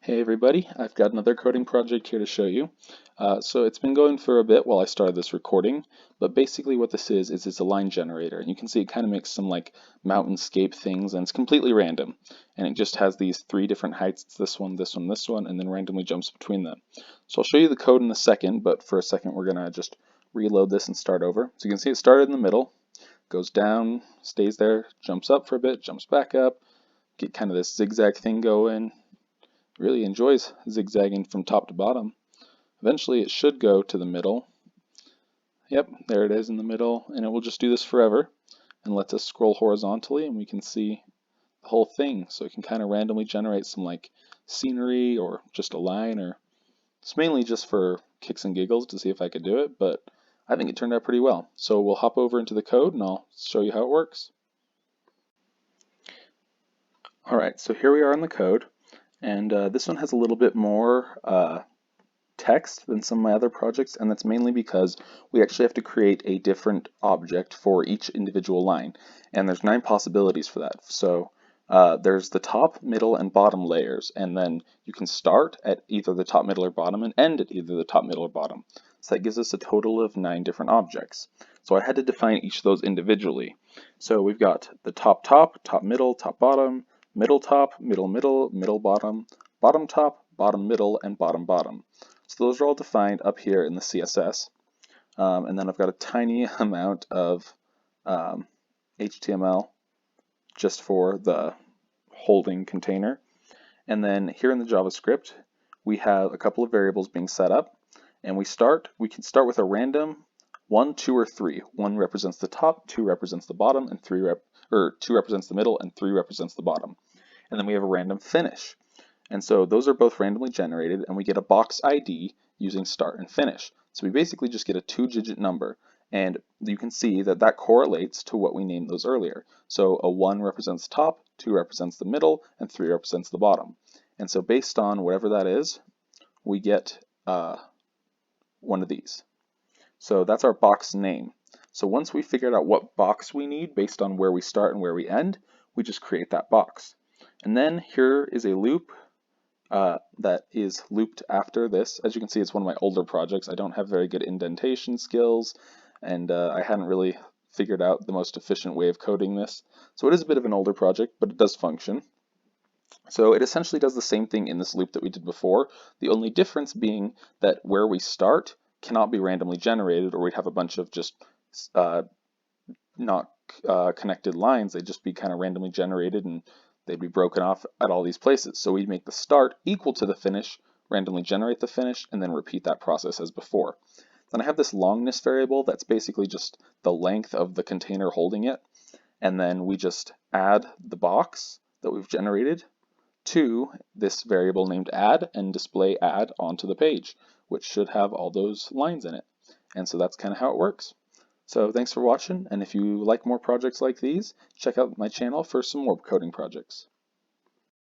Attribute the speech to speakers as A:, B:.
A: Hey everybody, I've got another coding project here to show you. So it's been going for a bit while I started this recording, but basically what this is it's a line generator, and you can see it kind of makes some like mountainscape things, and it's completely random. And it just has these three different heights, it's this one, this one, this one, and then randomly jumps between them. So I'll show you the code in a second, but for a second we're gonna just reload this and start over. So you can see it started in the middle, goes down, stays there, jumps up for a bit, jumps back up, get kind of this zigzag thing going. Really enjoys zigzagging from top to bottom. Eventually it should go to the middle. Yep, there it is in the middle, and it will just do this forever and lets us scroll horizontally and we can see the whole thing. So it can kind of randomly generate some like scenery or just a line, or it's mainly just for kicks and giggles to see if I could do it, but I think it turned out pretty well. So we'll hop over into the code and I'll show you how it works. Alright, so here we are in the code. And this one has a little bit more text than some of my other projects, and that's mainly because we actually have to create a different object for each individual line. And there's 9 possibilities for that. So there's the top, middle, and bottom layers, and then you can start at either the top, middle, or bottom, and end at either the top, middle, or bottom. So that gives us a total of 9 different objects. So I had to define each of those individually. So we've got the top, top middle, top bottom, middle top, middle middle, middle bottom, bottom top, bottom middle, and bottom bottom. So those are all defined up here in the CSS. And then I've got a tiny amount of HTML just for the holding container. And then here in the JavaScript, we have a couple of variables being set up. And we can start with a random 1, 2, or 3. 1 represents the top, 2 represents the bottom, and 2 represents the middle, and 3 represents the bottom. And then we have a random finish. And so those are both randomly generated, and we get a box ID using start and finish. So we basically just get a 2-digit number, and you can see that that correlates to what we named those earlier. So a 1 represents the top, 2 represents the middle, and 3 represents the bottom. And so based on whatever that is, we get one of these. So that's our box name. So once we figured out what box we need based on where we start and where we end, we just create that box. And then here is a loop that is looped after this. As you can see, it's one of my older projects. I don't have very good indentation skills, and I hadn't really figured out the most efficient way of coding this. So it is a bit of an older project, but it does function. So it essentially does the same thing in this loop that we did before, the only difference being that where we start cannot be randomly generated, or we'd have a bunch of just not connected lines. They'd just be kind of randomly generated and they'd be broken off at all these places. So we'd make the start equal to the finish, randomly generate the finish, and then repeat that process as before. Then I have this longness variable that's basically just the length of the container holding it, and then we just add the box that we've generated to this variable named add and display add onto the page, which should have all those lines in it. And so that's kind of how it works. So thanks for watching, and if you like more projects like these, check out my channel for some more coding projects.